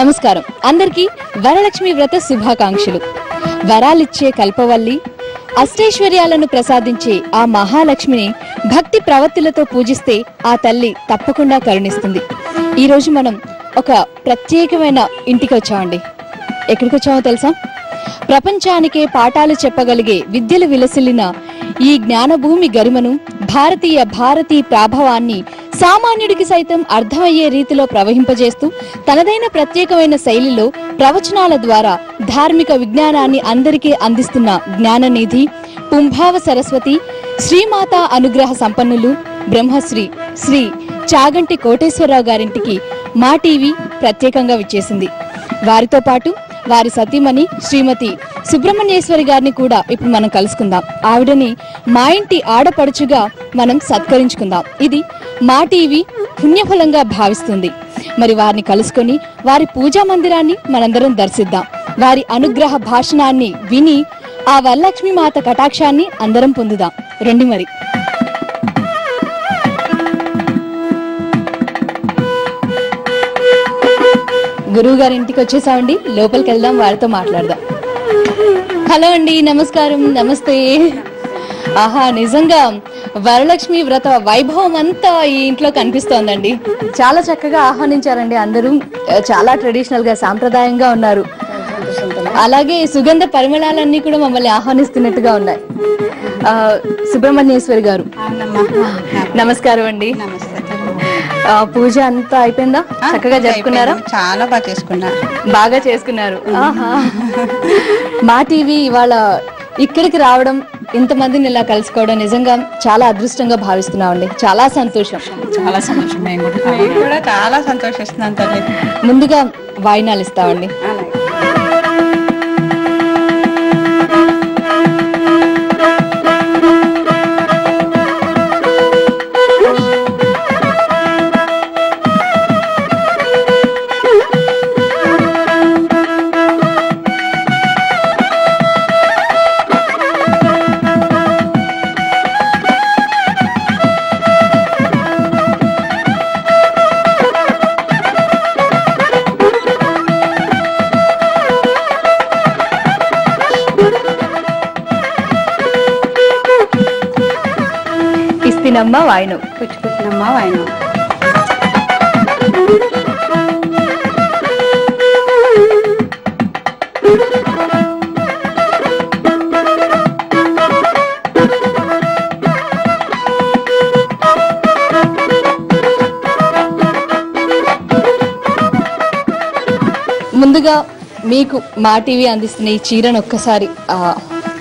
నమస్కారం అందరికీ వరలక్ష్మి వ్రత శుభాకాంక్షలు. వరాలిచ్చే కల్పవల్లి, అష్టైశ్వర్యాలను ప్రసాదించే ఆ మహాలక్ష్మిని భక్తి ప్రవత్తులతో పూజిస్తే ఆ తల్లి తప్పకుండా కరుణిస్తుంది. ఈ రోజు మనం ఒక ప్రత్యేకమైన ఇంటికి వచ్చామండి. ఎక్కడికి వచ్చామో తెలుసా? ప్రపంచానికే పాఠాలు చెప్పగలిగే విద్యలు విలసిల్లిన ఈ జ్ఞానభూమి గరిమను, భారతీ ప్రాభవాన్ని సామాన్యుడికి సైతం అర్థమయ్యే రీతిలో ప్రవహింపజేస్తూ తనదైన ప్రత్యేకమైన శైలిలో ప్రవచనాల ద్వారా ధార్మిక విజ్ఞానాన్ని అందరికీ అందిస్తున్న జ్ఞాననిధి పుంభావ సరస్వతి శ్రీమాత అనుగ్రహ సంపన్నులు బ్రహ్మశ్రీ శ్రీ చాగంటి కోటేశ్వరరావు గారింటికి మా టీవీ ప్రత్యేకంగా విచ్చేసింది. వారితో పాటు వారి సతీమణి శ్రీమతి సుబ్రహ్మణ్యేశ్వరి గారిని కూడా ఇప్పుడు మనం కలుసుకుందాం. ఆవిడని మా ఇంటి ఆడపడుచుగా మనం సత్కరించుకుందాం. ఇది మా టీవీ పుణ్యఫలంగా భావిస్తుంది. మరి వారిని కలుసుకొని వారి పూజా మందిరాన్ని మనందరం దర్శిద్దాం. వారి అనుగ్రహ భాషణాన్ని విని ఆ వరలక్ష్మి మాత కటాక్షాన్ని అందరం పొందుదాం. రండి మరి. గురువు గారి ఇంటికి వచ్చేసామండి. లోపలికి వెళ్దాం, వారితో మాట్లాడదాం. హలో అండి, నమస్కారం. నమస్తే. ఆహా, నిజంగా వరలక్ష్మి వ్రత వైభవం అంతా ఈ ఇంట్లో కనిపిస్తోందండి. చాలా చక్కగా ఆహ్వానించారండి. అందరూ చాలా ట్రెడిషనల్ గా సాంప్రదాయంగా ఉన్నారు. అలాగే సుగంధ పరిమళాలన్నీ కూడా మమ్మల్ని ఆహ్వానిస్తున్నట్టుగా ఉన్నాయి. సుబ్రహ్మణ్యేశ్వరి గారు నమస్కారం అండి. పూజ అంతా అయిపోయిందా? చక్కగా జరుపుకున్నారా? చాలా బాగా చేసుకున్నారు. బాగా చేసుకున్నారు. మా టీవీ ఇవాళ ఇక్కడికి రావడం, ఇంతమందిని ఇలా కలుసుకోవడం నిజంగా చాలా అదృష్టంగా భావిస్తున్నామండి. చాలా సంతోషం. చాలా సంతోషం. మేము కూడా చాలా సంతోషిస్తున్నాం తల్లి. ముందుగా వాయినాలు ఇస్తామండి. ఇస్తినమ్మ వాయినం, పుచ్చుకుంటున్నమ్మ వాయినం. ముందుగా మీకు మా టీవీ అందిస్తున్న ఈ చీరను ఒక్కసారి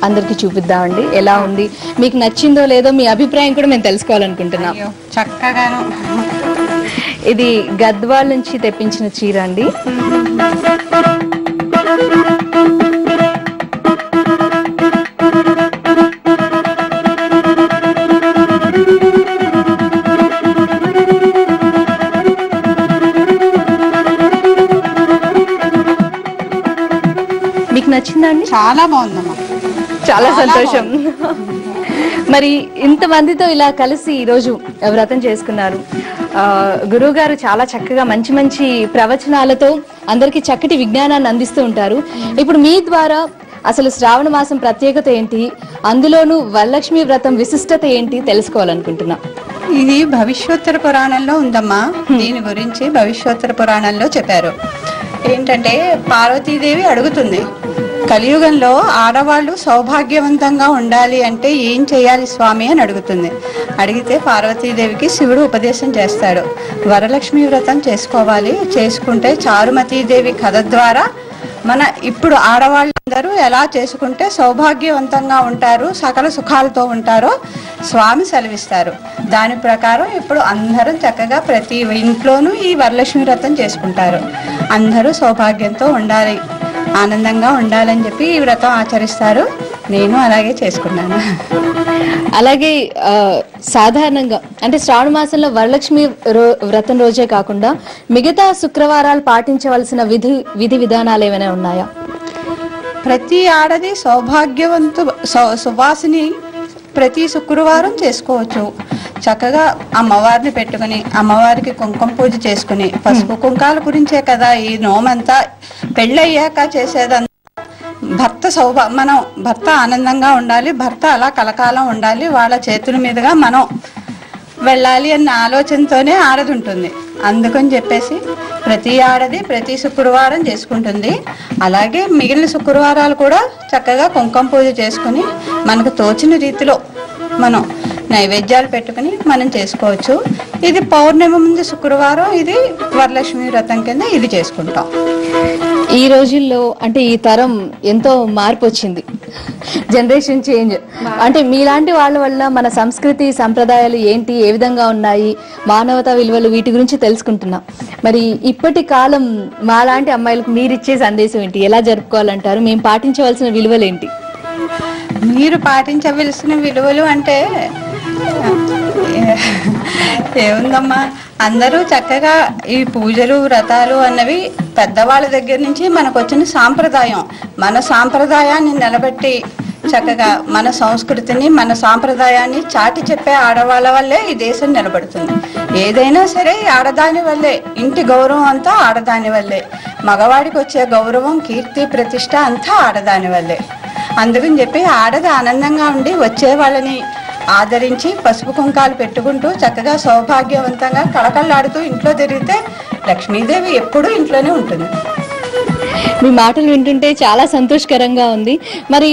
అందరికి చూపిద్దామండి. ఎలా ఉంది, మీకు నచ్చిందో లేదో మీ అభిప్రాయం కూడా మేము తెలుసుకోవాలనుకుంటున్నాం. చక్కగాను. ఇది గద్వాల్ నుంచి తెప్పించిన చీర అండి. మీకు నచ్చిందా అండి? చాలా బాగుందమ్మా. చాలా సంతోషం. మరి ఇంతమందితో ఇలా కలిసి ఈరోజు వ్రతం చేసుకున్నారు. గురువు గారు చాలా చక్కగా మంచి మంచి ప్రవచనాలతో అందరికి చక్కటి విజ్ఞానాన్ని అందిస్తూ ఉంటారు. ఇప్పుడు మీ ద్వారా అసలు శ్రావణ మాసం ప్రత్యేకత ఏంటి, అందులోనూ వరలక్ష్మి వ్రతం విశిష్టత ఏంటి తెలుసుకోవాలనుకుంటున్నా. ఇది భవిష్యోత్తర పురాణంలో ఉందమ్మా. దీని గురించి భవిష్యోత్తర పురాణంలో చెప్పారు. ఏంటంటే పార్వతీదేవి అడుగుతుంది, కలియుగంలో ఆడవాళ్ళు సౌభాగ్యవంతంగా ఉండాలి అంటే ఏం చేయాలి స్వామి అని అడుగుతుంది. అడిగితే పార్వతీదేవికి శివుడు ఉపదేశం చేస్తాడు. వరలక్ష్మి వ్రతం చేసుకోవాలి, చేసుకుంటే చారుమతీదేవి కథ ద్వారా మన ఇప్పుడు ఆడవాళ్ళందరూ ఎలా చేసుకుంటే సౌభాగ్యవంతంగా ఉంటారు, సకల సుఖాలతో ఉంటారో స్వామి సెలవిస్తారు. దాని ప్రకారం ఇప్పుడు అందరం చక్కగా ప్రతి ఇంట్లోనూ ఈ వరలక్ష్మి వ్రతం చేసుకుంటారు. అందరూ సౌభాగ్యంతో ఉండాలి, ఆనందంగా ఉండాలని చెప్పి ఈ వ్రతం ఆచరిస్తారు. నేను అలాగే చేసుకున్నాను. అలాగే సాధారణంగా అంటే శ్రావణ మాసంలో వరలక్ష్మి వ్రతం రోజే కాకుండా మిగతా శుక్రవారాలు పాటించవలసిన విధి విధానాలు ఏమైనా ఉన్నాయా? ప్రతి ఆడది సౌభాగ్యవంతు సువాసిని ప్రతి శుక్రవారం చేసుకోవచ్చు. చక్కగా అమ్మవారిని పెట్టుకుని అమ్మవారికి కుంకుమ పూజ చేసుకుని పసుపు కుంకాల గురించే కదా ఈ నోమంతా పెళ్ళయ్యాక చేసేదంతా. మనం భర్త ఆనందంగా ఉండాలి, భర్త అలా కలకాలం ఉండాలి, వాళ్ళ చేతుల మీదుగా మనం వెళ్ళాలి అన్న ఆలోచనతోనే ఆడది ఉంటుంది. అందుకని చెప్పేసి ప్రతి ఆడది ప్రతి శుక్రవారం చేసుకుంటుంది. అలాగే మిగిలిన శుక్రవారాలు కూడా చక్కగా కుంకుమ పూజ చేసుకుని మనకు తోచిన రీతిలో మనం నైవేద్యాలు పెట్టుకుని మనం చేసుకోవచ్చు. ఇది పౌర్ణమి ముందు శుక్రవారం, ఇది వరలక్ష్మి వ్రతం కింద ఇది చేసుకుంటాం. ఈ రోజుల్లో అంటే ఈ తరం ఎంతో మార్పు వచ్చింది, జనరేషన్ చేంజ్. అంటే మీలాంటి వాళ్ళ వల్ల మన సంస్కృతి సంప్రదాయాలు ఏంటి, ఏ విధంగా ఉన్నాయి, మానవతా విలువలు, వీటి గురించి తెలుసుకుంటున్నాం. మరి ఇప్పటి కాలం మాలాంటి అమ్మాయిలకు మీరిచ్చే సందేశం ఏంటి, ఎలా జరుపుకోవాలంటారు, మేము పాటించవలసిన విలువలు ఏంటి? మీరు పాటించవలసిన విలువలు అంటే ఏముందమ్మా, అందరూ చక్కగా ఈ పూజలు వ్రతాలు అన్నవి పెద్దవాళ్ళ దగ్గర నుంచి మనకు వచ్చిన సాంప్రదాయం. మన సాంప్రదాయాన్ని నిలబెట్టి చక్కగా మన సంస్కృతిని మన సాంప్రదాయాన్ని చాటి చెప్పే ఆడవాళ్ళ వల్లే ఈ దేశం నిలబడుతుంది. ఏదైనా సరే ఆడదాని వల్లే, ఇంటి గౌరవం అంతా ఆడదాని వల్లే, మగవాడికి వచ్చే గౌరవం కీర్తి ప్రతిష్ట అంతా ఆడదాని వల్లే. అందుకని చెప్పి ఆడది ఆనందంగా ఉండి వచ్చే వాళ్ళని ఆదరించి పసుపు కుంకాలు పెట్టుకుంటూ చక్కగా సౌభాగ్యవంతంగా కళకళలాడుతూ ఇంట్లో తిరిగితే లక్ష్మీదేవి ఎప్పుడూ ఇంట్లోనే ఉంటుంది. మీ మాటలు వింటుంటే చాలా సంతోషకరంగా ఉంది. మరి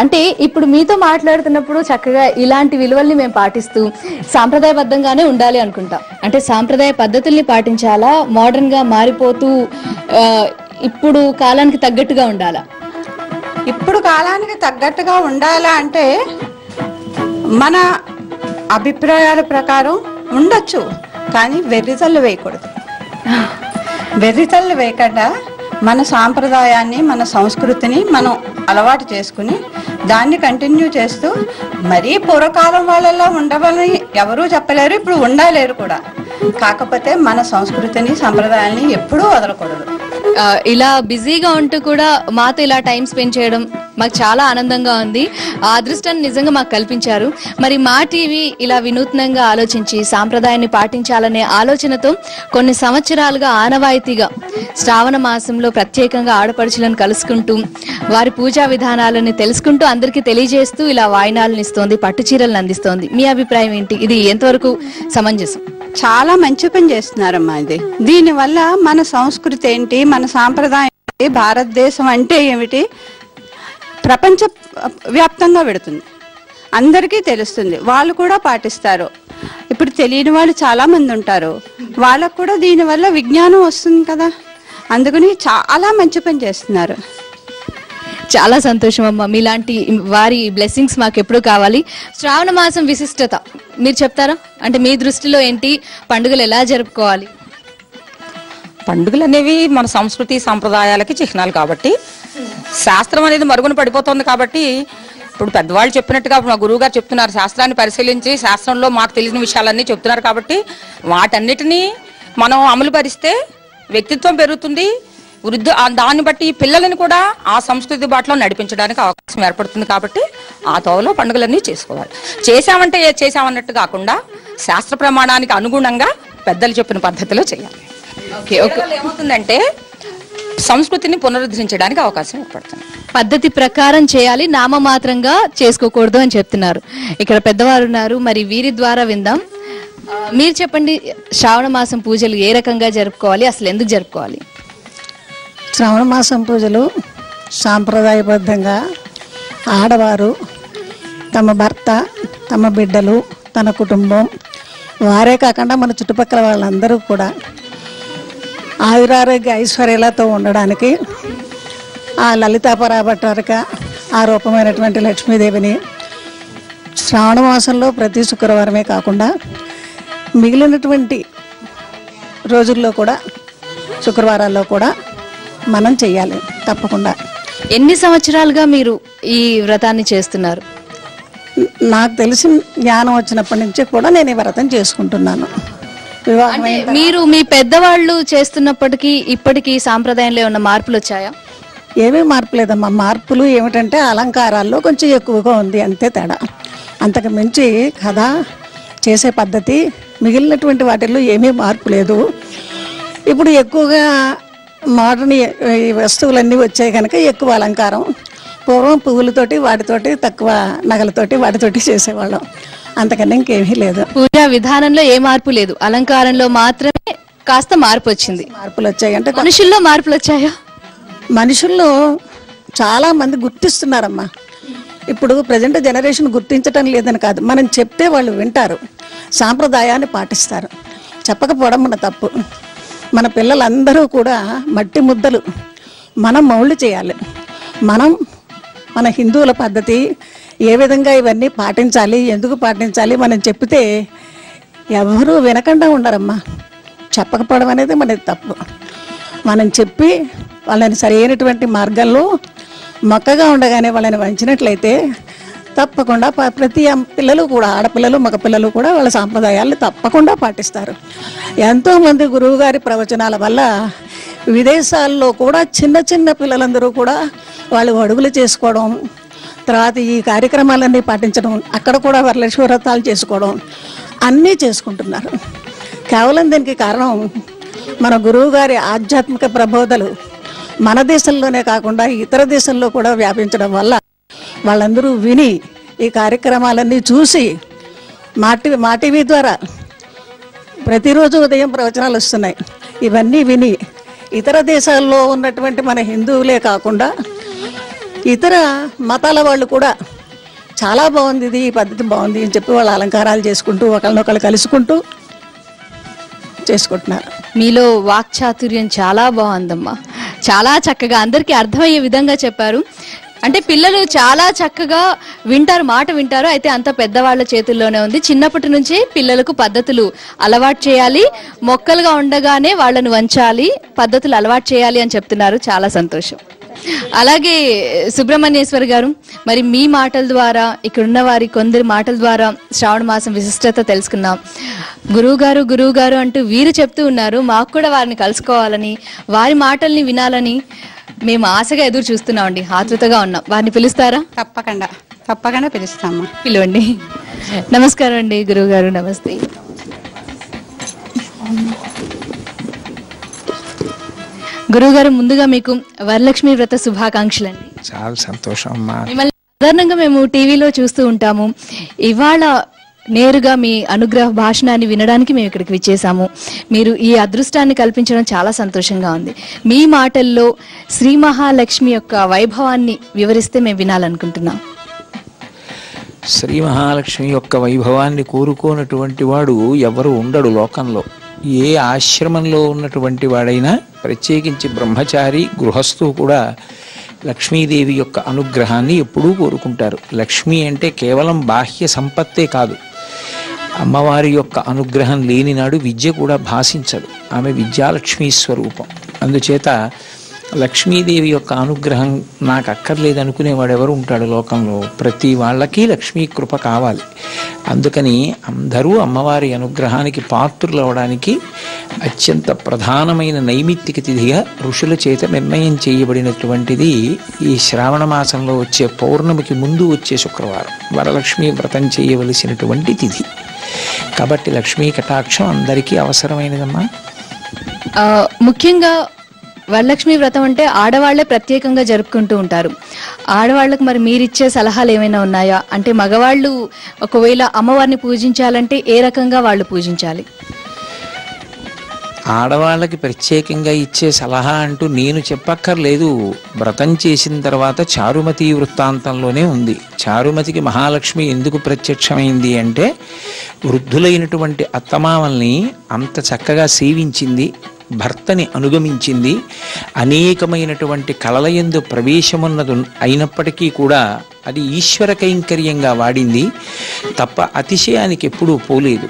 అంటే ఇప్పుడు మీతో మాట్లాడుతున్నప్పుడు చక్కగా ఇలాంటి విలువల్ని మేము పాటిస్తూ సాంప్రదాయబద్ధంగానే ఉండాలి అనుకుంటాం. అంటే సాంప్రదాయ పద్ధతుల్ని పాటించాలా, మోడర్న్ గా మారిపోతూ ఇప్పుడు కాలానికి తగ్గట్టుగా ఉండాలా? ఇప్పుడు కాలానికి తగ్గట్టుగా ఉండాలా అంటే మన అభిప్రాయాల ప్రకారం ఉండొచ్చు, కానీ వెర్రితల్లు వేయకూడదు. వెర్రితల్లు వేయకుండా మన సాంప్రదాయాన్ని మన సంస్కృతిని మనం అలవాటు చేసుకుని దాన్ని కంటిన్యూ చేస్తూ, మరీ పూర్వకాలం వాళ్ళలో ఉండవని ఎవరూ చెప్పలేరు, ఇప్పుడు ఉండలేరు కూడా. కాకపోతే మన సంస్కృతిని సంప్రదాయాన్ని ఎప్పుడూ వదలకూడదు. ఇలా బిజీగా ఉంటూ కూడా మాతో ఇలా టైం స్పెండ్ చేయడం మాకు చాలా ఆనందంగా ఉంది. ఆ అదృష్టాన్ని నిజంగా మాకు కల్పించారు. మరి మా టీవీ ఇలా వినూత్నంగా ఆలోచించి సాంప్రదాయాన్ని పాటించాలనే ఆలోచనతో కొన్ని సంవత్సరాలుగా ఆనవాయితీగా శ్రావణ మాసంలో ప్రత్యేకంగా ఆడపడుచులను కలుసుకుంటూ వారి పూజా విధానాలను తెలుసుకుంటూ అందరికీ తెలియజేస్తూ ఇలా వాయినాలను ఇస్తోంది, పట్టు చీరలను అందిస్తోంది. మీ అభిప్రాయం ఏంటి? ఇది ఎంతవరకు సమంజసం? చాలా మంచి పని చేస్తున్నారమ్మా. ఇది దీనివల్ల మన సంస్కృతి ఏంటి, మన సాంప్రదాయం ఏంటి, భారతదేశం అంటే ఏమిటి ప్రపంచ వ్యాప్తంగా పెడుతుంది, అందరికీ తెలుస్తుంది, వాళ్ళు కూడా పాటిస్తారు. ఇప్పుడు తెలియని వాళ్ళు చాలా మంది ఉంటారు, వాళ్ళకు కూడా దీనివల్ల విజ్ఞానం వస్తుంది కదా. అందుకని చాలా మంచి పని చేస్తున్నారు. చాలా సంతోషం అమ్మ. మీలాంటి వారి బ్లెస్సింగ్స్ మాకు ఎప్పుడు కావాలి. శ్రావణ మాసం విశిష్టత మీరు చెప్తారా? అంటే మీ దృష్టిలో ఏంటి, పండుగలు ఎలా జరుపుకోవాలి? పండుగలు అనేవి మన సంస్కృతి సాంప్రదాయాలకి చిహ్నాలు కాబట్టి, శాస్త్రం అనేది మరుగున పడిపోతుంది కాబట్టి, ఇప్పుడు పెద్దవాళ్ళు చెప్పినట్టుగా మా గురువు గారు చెప్తున్నారు, శాస్త్రాన్ని పరిశీలించి శాస్త్రంలో మాకు తెలిసిన విషయాలన్నీ చెప్తున్నారు కాబట్టి వాటన్నిటినీ మనం అమలు పరిస్తే వ్యక్తిత్వం పెరుగుతుంది, దాన్ని బట్టి పిల్లలను కూడా ఆ సంస్కృతి బాటలో నడిపించడానికి అవకాశం ఏర్పడుతుంది. కాబట్టి ఆ తోవలో పండుగలన్నీ చేసుకోవాలి. చేశామంటే చేశామన్నట్టు కాకుండా శాస్త్ర ప్రమాణానికి అనుగుణంగా పెద్దలు చెప్పిన పద్ధతిలో చేయాలి. ఏమవుతుందంటే సంస్కృతిని పునరుద్ధరించడానికి అవకాశం ఏర్పడుతుంది. పద్ధతి ప్రకారం చేయాలి, నామమాత్రంగా చేసుకోకూడదు అని చెప్తున్నారు. ఇక్కడ పెద్దవారు ఉన్నారు, మరి వీరి ద్వారా విందాం. మీరు చెప్పండి, శ్రావణ మాసం పూజలు ఏ రకంగా జరుపుకోవాలి, అసలు ఎందుకు జరుపుకోవాలి? శ్రావణ మాసం పూజలు సాంప్రదాయబద్ధంగా ఆడవారు తమ భర్త, తమ బిడ్డలు, తన కుటుంబం, వారే కాకుండా మన చుట్టుపక్కల వాళ్ళందరూ కూడా ఆయురారోగ్య ఐశ్వర్యాలతో ఉండడానికి ఆ లలితా పరాభట్టారిక ఆ రూపమైనటువంటి లక్ష్మీదేవిని శ్రావణ మాసంలో ప్రతి శుక్రవారమే కాకుండా మిగిలినటువంటి రోజుల్లో కూడా శుక్రవారాల్లో కూడా మనం చెయ్యాలి తప్పకుండా. ఎన్ని సంవత్సరాలుగా మీరు ఈ వ్రతాన్ని చేస్తున్నారు? నాకు తెలిసిన జ్ఞానం వచ్చినప్పటి నుంచి కూడా నేను ఈ వ్రతం చేసుకుంటున్నాను. మీరు మీ పెద్దవాళ్ళు చేస్తున్నప్పటికీ ఇప్పటికీ సాంప్రదాయంలో ఉన్న మార్పులు వచ్చాయా? ఏమీ మార్పు లేదమ్మా. మార్పులు ఏమిటంటే అలంకారాల్లో కొంచెం ఎక్కువగా ఉంది, అంతే తేడా. అంతకు మించి కదా చేసే పద్ధతి మిగిలినటువంటి వాటిల్లో ఏమీ మార్పు లేదు. ఇప్పుడు ఎక్కువగా మోడర్న్ ఈ వస్తువులన్నీ వచ్చాయి కనుక ఎక్కువ అలంకారం. పూర్వం పువ్వులతోటి వాటితోటి, తక్కువ నగలతోటి వాటితోటి చేసేవాళ్ళం, అంతకన్నా ఇంకేమీ లేదు. పూజా విధానంలో ఏ మార్పు లేదు, అలంకారంలో మాత్రమే కాస్త మార్పు వచ్చింది. మార్పులు వచ్చాయి అంటే మనుషుల్లో మార్పులు వచ్చాయా? మనుషుల్లో చాలా మంది గుర్తిస్తున్నారమ్మా. ఇప్పుడు ప్రజెంట్ జనరేషన్ గుర్తించటం లేదని కాదు, మనం చెప్తే వాళ్ళు వింటారు, సాంప్రదాయాన్ని పాటిస్తారు. చెప్పకపోవడం మన తప్పు. మన పిల్లలందరూ కూడా మట్టి ముద్దలు మనం మౌళ్ళు చేయాలి. మనం మన హిందువుల పద్ధతి ఏ విధంగా ఇవన్నీ పాటించాలి, ఎందుకు పాటించాలి మనం చెప్తే ఎవరూ వినకుండా ఉండరమ్మా. చెప్పకపోవడం అనేది మనది తప్పు. మనం చెప్పి వాళ్ళని సరైనటువంటి మార్గంలో మొక్కగా ఉండగానే వాళ్ళని వంచినట్లయితే తప్పకుండా ప్రతి పిల్లలు కూడా, ఆడపిల్లలు మగపిల్లలు కూడా వాళ్ళ సాంప్రదాయాలను తప్పకుండా పాటిస్తారు. ఎంతోమంది గురువుగారి ప్రవచనాల వల్ల విదేశాల్లో కూడా చిన్న చిన్న పిల్లలందరూ కూడా వాళ్ళు అడుగులు చేసుకోవడం, తర్వాత ఈ కార్యక్రమాలన్నీ పాటించడం, అక్కడ కూడా వరలక్ష్మి వ్రతాలు చేసుకోవడం అన్నీ చేసుకుంటున్నారు. కేవలం దీనికి కారణం మన గురువుగారి ఆధ్యాత్మిక ప్రబోధలు మన దేశంలోనే కాకుండా ఇతర దేశంలో కూడా వ్యాపించడం వల్ల వాళ్ళందరూ విని ఈ కార్యక్రమాలన్నీ చూసి మా టీవీ ద్వారా ప్రతిరోజు ఉదయం ప్రవచనాలు వస్తున్నాయి. ఇవన్నీ విని ఇతర దేశాల్లో ఉన్నటువంటి మన హిందువులే కాకుండా ఇతర మతాల వాళ్ళు కూడా చాలా బాగుంది, ఇది ఈ పద్ధతి బాగుంది అని చెప్పి వాళ్ళ అలంకారాలు చేసుకుంటూ ఒకళ్ళనొకళ్ళు కలుసుకుంటూ చేసుకుంటున్నారు. మీలో వాక్చాతుర్యం చాలా బాగుందమ్మా. చాలా చక్కగా అందరికీ అర్థమయ్యే విధంగా చెప్పారు. అంటే పిల్లలు చాలా చక్కగా వింటారు, మాట వింటారు. అయితే అంత పెద్దవాళ్ళ చేతుల్లోనే ఉంది. చిన్నప్పటి నుంచి పిల్లలకు పద్ధతులు అలవాటు చేయాలి, మొక్కలుగా ఉండగానే వాళ్ళను వంచాలి, పద్ధతులు అలవాటు చేయాలి అని చెప్తున్నారు. చాలా సంతోషం. అలాగే సుబ్రహ్మణ్యేశ్వర్ గారు, మరి మీ మాటల ద్వారా, ఇక్కడున్న వారి కొందరి మాటల ద్వారా శ్రావణ మాసం విశిష్టత తెలుసుకున్నాం. గురువు గారు అంటూ వీరు చెప్తూ ఉన్నారు. మాకు కూడా వారిని కలుసుకోవాలని, వారి మాటల్ని వినాలని మేము ఆశగా ఎదురు చూస్తున్నామండి, ఆతృతగా ఉన్నాం. వారిని పిలుస్తారా? తప్పకుండా పిలుస్తామా. పిలవండి. నమస్కారం అండి గురువు గారు. నమస్తే. గురువుగారు, ముందుగా మీకు వరలక్ష్మి వ్రత శుభాకాంక్షలు అండి. చాలా సంతోషం అమ్మా. మిమ్మల్ని సాధారణంగా మేము టీవీలో చూస్తూ ఉంటాము. ఇవాళ నేరుగా మీ అనుగ్రహ భాషణాన్ని వినడానికి మేము ఇక్కడికి విచ్చేసాము. మీరు ఈ అదృష్టాన్ని కల్పించడం చాలా సంతోషంగా ఉంది. మీ మాటల్లో శ్రీ మహాలక్ష్మి యొక్క వైభవాన్ని వివరిస్తే మేము వినాలనుకుంటున్నాం. శ్రీ మహాలక్ష్మి యొక్క వైభవాన్ని కోరుకోనటువంటి వాడు ఎవరు ఉండడు లోకంలో. ఏ ఆశ్రమంలో ఉన్నటువంటి వాడైనా, ప్రత్యేకించి బ్రహ్మచారి గృహస్థు కూడా లక్ష్మీదేవి యొక్క అనుగ్రహాన్ని ఎప్పుడూ కోరుకుంటారు. లక్ష్మి అంటే కేవలం బాహ్య సంపత్తే కాదు, అమ్మవారి యొక్క అనుగ్రహం లేని నాడు విద్య కూడా భాషించదు. ఆమె విద్యాలక్ష్మీ స్వరూపం. అందుచేత లక్ష్మీదేవి యొక్క అనుగ్రహం నాకు అక్కర్లేదనుకునేవాడు ఎవరు ఉంటాడు లోకంలో? ప్రతి వాళ్ళకి లక్ష్మీ కృప కావాలి. అందుకని అందరూ అమ్మవారి అనుగ్రహానికి పాత్రులు అవడానికి అత్యంత ప్రధానమైన నైమిత్తిక తిథిగా ఋషుల చేత నిర్ణయం చేయబడినటువంటిది ఈ శ్రావణ మాసంలో వచ్చే పౌర్ణమికి ముందు వచ్చే శుక్రవారం వరలక్ష్మి వ్రతం చేయవలసినటువంటి తిథి. కాబట్టి లక్ష్మీ కటాక్షం అందరికీ అవసరమైనదమ్మా. ముఖ్యంగా వరలక్ష్మి వ్రతం అంటే ఆడవాళ్లే ప్రత్యేకంగా జరుపుకుంటూ ఉంటారు. ఆడవాళ్లకు మరి మీరిచ్చే సలహాలు ఏమైనా ఉన్నాయా? అంటే మగవాళ్ళు ఒకవేళ అమ్మవారిని పూజించాలంటే ఏ రకంగా వాళ్ళు పూజించాలి? ఆడవాళ్ళకి ప్రత్యేకంగా ఇచ్చే సలహా అంటూ నేను చెప్పక్కర్లేదు. వ్రతం చేసిన తర్వాత చారుమతి వృత్తాంతంలోనే ఉంది. చారుమతికి మహాలక్ష్మి ఎందుకు ప్రత్యక్షమైంది అంటే, వృద్ధులైనటువంటి అత్తమామల్ని అంత చక్కగా సేవించింది, భర్తని అనుగమించింది, అనేకమైనటువంటి కళలయందు ప్రవేశమున్నది అయినప్పటికీ కూడా అది ఈశ్వర కైంకర్యంగా వాడింది తప్ప అతిశయానికి ఎప్పుడూ పోలేదు.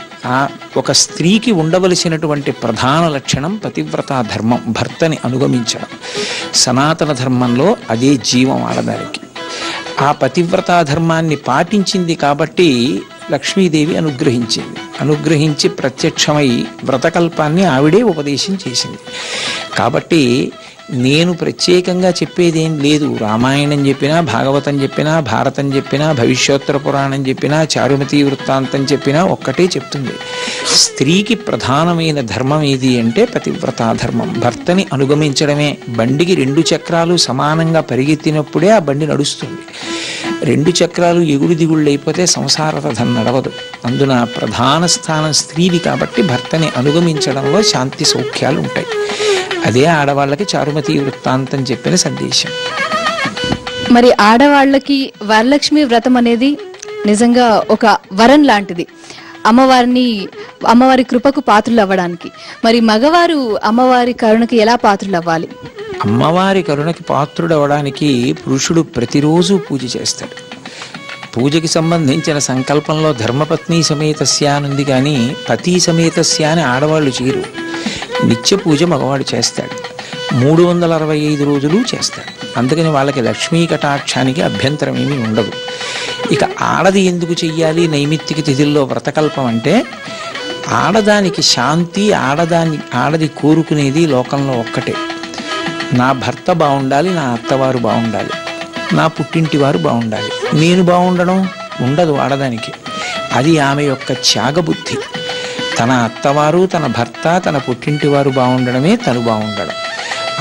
ఒక స్త్రీకి ఉండవలసినటువంటి ప్రధాన లక్షణం పతివ్రతా ధర్మం, భర్తని అనుగమించడం. సనాతన ధర్మంలో అదే జీవం ఆడదానికి. ఆ పతివ్రతా ధర్మాన్ని పాటించింది కాబట్టి లక్ష్మీదేవి అనుగ్రహించి ప్రత్యక్షమై వ్రతకల్పాన్ని ఆవిడే ఉపదేశం చేసింది. కాబట్టి నేను ప్రత్యేకంగా చెప్పేదేం లేదు. రామాయణం చెప్పినా, భాగవతం చెప్పినా, భారతం చెప్పినా, భవిష్యోత్తర పురాణం చెప్పినా, చారుమతి వృత్తాంతం చెప్పినా ఒక్కటే చెప్తుంది. స్త్రీకి ప్రధానమైన ధర్మం ఏది అంటే పతివ్రతా ధర్మం. భర్తని అనుగమించడమే. బండికి 2 చక్రాలు సమానంగా పరిగెత్తినప్పుడే ఆ బండి నడుస్తుంది. 2 చక్రాలు ఎగుడు దిగుళ్ళు అయిపోతే సంసార రథం నడవదు. అందున ప్రధాన స్థానం స్త్రీది కాబట్టి భర్తని అనుగమించడంలో శాంతి సౌఖ్యాలు ఉంటాయి. అదే ఆడవాళ్ళకి చారుమతి వృత్తాంతం చెప్పిన సందేశం. మరి ఆడవాళ్ళకి వరలక్ష్మి వ్రతం అనేది నిజంగా ఒక వరం లాంటిది, అమ్మవారి కృపకు పాత్రలు అవ్వడానికి. మరి మగవారు అమ్మవారి కరుణకి ఎలా పాత్రలు అవ్వాలి? అమ్మవారి కరుణకి పాత్రుడవడానికి పురుషుడు ప్రతిరోజు పూజ చేస్తాడు. పూజకి సంబంధించిన సంకల్పంలో ధర్మపత్ని సమేతస్య అనుంది, కానీ పతి సమేతస్య అని ఆడవాళ్ళు చేయరు. నిత్య పూజ మగవాడు చేస్తాడు. 365 రోజులు చేస్తాడు. అందుకని వాళ్ళకి లక్ష్మీ కటాక్షానికి అభ్యంతరం ఏమీ ఉండదు. ఇక ఆడది ఎందుకు చెయ్యాలి నైమిత్తిక తిథుల్లో వ్రతకల్పం అంటే, ఆడదానికి శాంతి, ఆడది కోరుకునేది లోకంలో ఒక్కటే. నా భర్త బాగుండాలి, నా అత్తవారు బాగుండాలి, నా పుట్టింటి వారు బాగుండాలి. నేను బాగుండడం ఉండదు ఆడదానికి. అది ఆమె యొక్క త్యాగబుద్ధి. తన అత్తవారు, తన భర్త, తన పుట్టింటి వారు బాగుండడమే తను బాగుండడం.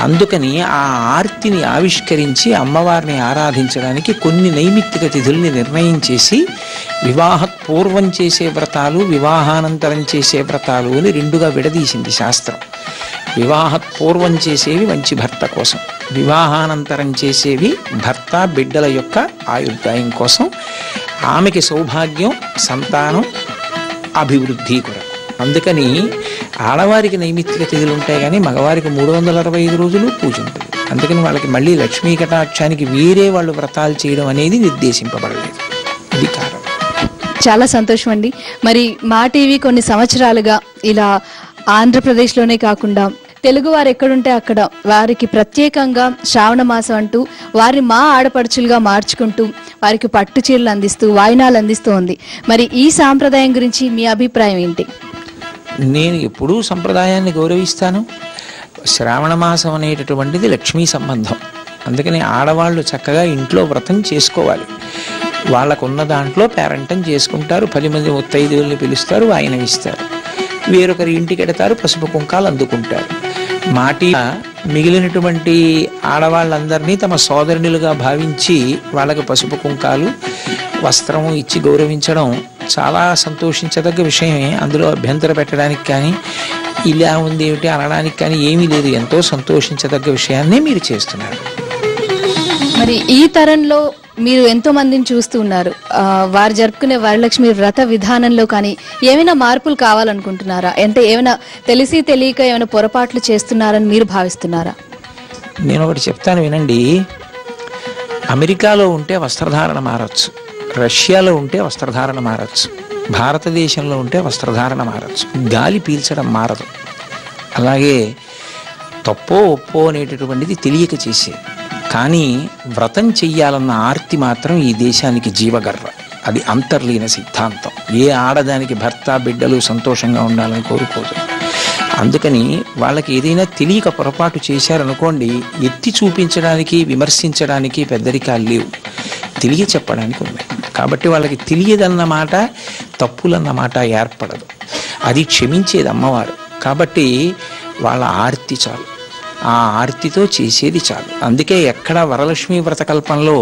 అందుకని ఆ ఆర్తిని ఆవిష్కరించి అమ్మవారిని ఆరాధించడానికి కొన్ని నైమిత్తిక తిథుల్ని నిర్ణయం చేసి వివాహపూర్వం చేసే వ్రతాలు, వివాహానంతరం చేసే వ్రతాలు అని 2గా విడదీసింది శాస్త్రం. వివాహపూర్వం చేసేవి మంచి భర్త కోసం, వివాహానంతరం చేసేవి భర్త బిడ్డల యొక్క ఆయుర్దాయం కోసం, ఆమెకి సౌభాగ్యం, సంతానం, అభివృద్ధి కొరకు. అందుకని ఆడవారికి నైమిత్తిక తిథులు ఉంటాయి, కానీ మగవారికి 365 రోజులు పూజ ఉంటుంది. అందుకని వాళ్ళకి మళ్ళీ లక్ష్మీ కటాక్షానికి వేరే వాళ్ళు వ్రతాలు చేయడం అనేది నిర్దేశింపబడలేదు. ఇది కారణం. చాలా సంతోషం అండి. మరి మా టీవీ కొన్ని సంవత్సరాలుగా ఇలా ఆంధ్రప్రదేశ్లోనే కాకుండా తెలుగు వారు ఎక్కడుంటే అక్కడ వారికి ప్రత్యేకంగా శ్రావణ మాసం అంటూ వారిని మా ఆడపడుచులుగా మార్చుకుంటూ వారికి పట్టు చీరలు అందిస్తూ వాయినాలు అందిస్తూ ఉంది. మరి ఈ సాంప్రదాయం గురించి మీ అభిప్రాయం ఏంటి? నేను ఎప్పుడూ సంప్రదాయాన్ని గౌరవిస్తాను. శ్రావణ మాసం అనేటటువంటిది లక్ష్మీ సంబంధం. అందుకని ఆడవాళ్ళు చక్కగా ఇంట్లో వ్రతం చేసుకోవాలి. వాళ్ళకున్న దాంట్లో పేరంటం చేసుకుంటారు. 10 మంది ముత్తైదువుల్ని పిలుస్తారు, వాయినం ఇస్తారు. వేరొకరి ఇంటికి ఎడతారు, పసుపు కుంకాలు అందుకుంటారు. మాటి మిగిలినటువంటి ఆడవాళ్ళందరినీ తమ సోదరునిలుగా భావించి వాళ్ళకి పసుపు కుంకాలు, వస్త్రము ఇచ్చి గౌరవించడం చాలా సంతోషించదగ్గ విషయమే. అందులో అభ్యంతర పెట్టడానికి కానీ, ఇలా ఉంది ఏమిటి అనడానికి కానీ ఏమీ లేదు. ఎంతో సంతోషించదగ్గ విషయాన్ని మీరు చేస్తున్నారు. మరి ఈ తరంలో మీరు ఎంతో మందిని చూస్తూ ఉన్నారు. వారు జరుపుకునే వరలక్ష్మి వ్రత విధానంలో కానీ ఏమైనా మార్పులు కావాలనుకుంటున్నారా? అంటే ఏమైనా తెలిసి తెలియక ఏమైనా పొరపాట్లు చేస్తున్నారని మీరు భావిస్తున్నారా? నేను ఒకటి చెప్తాను వినండి. అమెరికాలో ఉంటే వస్త్రధారణ మారచ్చు, రష్యాలో ఉంటే వస్త్రధారణ మారచ్చు, భారతదేశంలో ఉంటే వస్త్రధారణ మారచ్చు, గాలి పీల్చడం మారదు. అలాగే తప్పో ఒప్పో అనేటటువంటిది తెలియక చేసేది. కానీ వ్రతం చెయ్యాలన్న ఆర్తి మాత్రం ఈ దేశానికి జీవగర్ర. అది అంతర్లీన సిద్ధాంతం. ఏ ఆడదానికి భర్త బిడ్డలు సంతోషంగా ఉండాలని కోరుకోదు. అందుకని వాళ్ళకి ఏదైనా తెలియక పొరపాటు చేశారనుకోండి, ఎత్తి చూపించడానికి, విమర్శించడానికి పెద్దరికాలు లేవు, తెలియ చెప్పడానికి ఉన్నాయి. కాబట్టి వాళ్ళకి తెలియదన్నమాట, తప్పులన్నమాట ఏర్పడదు. అది క్షమించేది అమ్మవారు. కాబట్టి వాళ్ళ ఆర్తి చాలు, ఆ ఆర్తితో చేసేది చాలు. అందుకే ఎక్కడా వరలక్ష్మీ వ్రతకల్పంలో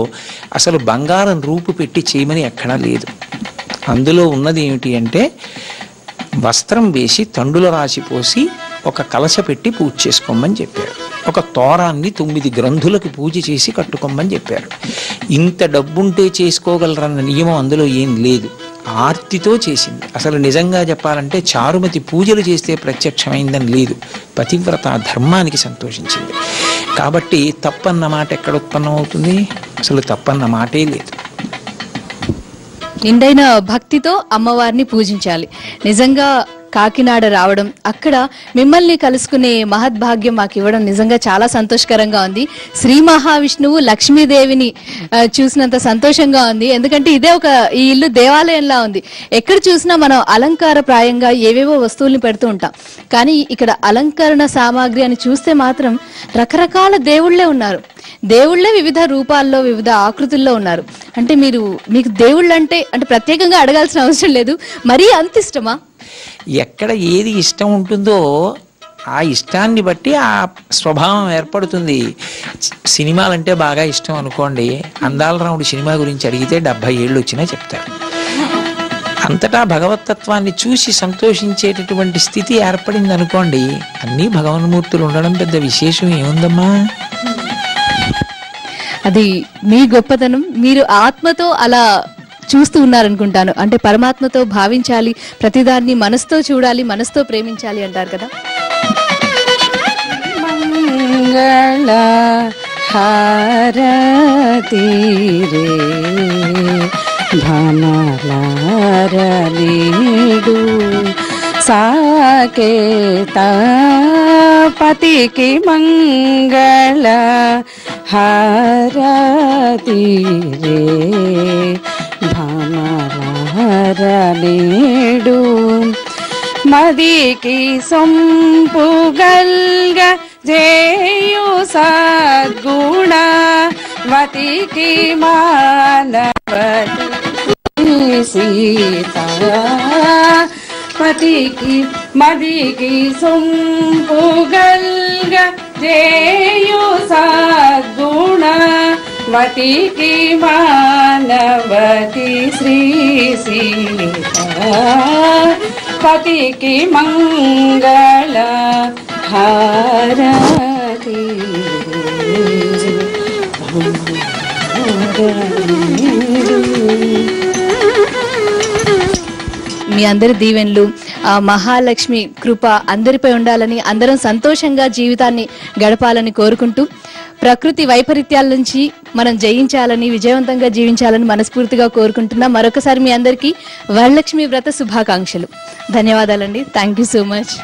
అసలు బంగారం రూపు పెట్టి చేయమని ఎక్కడా లేదు. అందులో ఉన్నది ఏమిటి అంటే, వస్త్రం వేసి తండుల రాసి పోసి ఒక కలశ పెట్టి పూజ చేసుకోమని చెప్పారు. ఒక తోరాన్ని 9 గ్రంథులకు పూజ చేసి కట్టుకోమని చెప్పారు. ఇంత డబ్బుంటే చేసుకోగలరన్న నియమం అందులో ఏం లేదు. ఆర్తితో చేసింది. అసలు నిజంగా చెప్పాలంటే చారుమతి పూజలు చేస్తే ప్రత్యక్షమైందని లేదు, పతివ్రత ధర్మానికి సంతోషించింది. కాబట్టి తప్పన్న మాట ఎక్కడ ఉత్పన్నం అవుతుంది? అసలు తప్పన్న మాటే లేదు. నిండైన భక్తితో అమ్మవారిని పూజించాలి. నిజంగా కాకినాడ రావడం, అక్కడ మిమ్మల్ని కలుసుకునే మహద్భాగ్యం మాకు ఇవ్వడం నిజంగా చాలా సంతోషకరంగా ఉంది. శ్రీ మహావిష్ణువు లక్ష్మీదేవిని చూసినంత సంతోషంగా ఉంది. ఎందుకంటే ఈ ఇల్లు దేవాలయంలా ఉంది. ఎక్కడ చూసినా మనం అలంకార ప్రాయంగా ఏవేవో వస్తువుల్ని పెడుతూ ఉంటాం, కానీ ఇక్కడ అలంకరణ సామాగ్రి అని చూస్తే మాత్రం రకరకాల దేవుళ్లే ఉన్నారు. దేవుళ్లే వివిధ రూపాల్లో వివిధ ఆకృతుల్లో ఉన్నారు. అంటే మీకు దేవుళ్ళు అంటే ప్రత్యేకంగా అడగాల్సిన అవసరం లేదు, మరీ అంత ఇష్టమా? ఎక్కడ ఏది ఇష్టం ఉంటుందో ఆ ఇష్టాన్ని బట్టి ఆ స్వభావం ఏర్పడుతుంది. సినిమాలంటే బాగా ఇష్టం అనుకోండి, అందాల రాముడు సినిమా గురించి అడిగితే 70 ఏళ్ళు వచ్చినా చెప్తారు. అంతటా భగవతత్వాన్ని చూసి సంతోషించేటటువంటి స్థితి ఏర్పడింది అనుకోండి, అన్నీ భగవన్మూర్తులు ఉండడం పెద్ద విశేషం ఏముందమ్మా. అది మీ గొప్పతనం. మీరు ఆత్మతో అలా చూస్తూ ఉన్నారనుకుంటాను. అంటే పరమాత్మతో భావించాలి, ప్రతిదాన్ని మనసుతో చూడాలి, మనసుతో ప్రేమించాలి అంటారు కదా. మంగళ హారతి రే ధనలారలీడు సాకేత పతికి మంగళ హారతి రే ధనలారలీడు మదికి సొంపుగల్గ జేయు సద్గుణ వతికి మానవతి సీత మదికి సొంపుగల్గ జేయు సద్గుణ వతికి మానవతి శ్రీ సీత పతికి మంగళ హారతి. మీ అందరి దీవెనలు, ఆ మహాలక్ష్మి కృప అందరిపై ఉండాలని, అందరం సంతోషంగా జీవితాన్ని గడపాలని కోరుకుంటూ, ప్రకృతి వైపరీత్యాల నుంచి మనం జయించాలని, విజయవంతంగా జీవించాలని మనస్ఫూర్తిగా కోరుకుంటున్నా. మరొకసారి మీ అందరికీ వరలక్ష్మి వ్రత శుభాకాంక్షలు. ధన్యవాదాలండి. Thank you so much.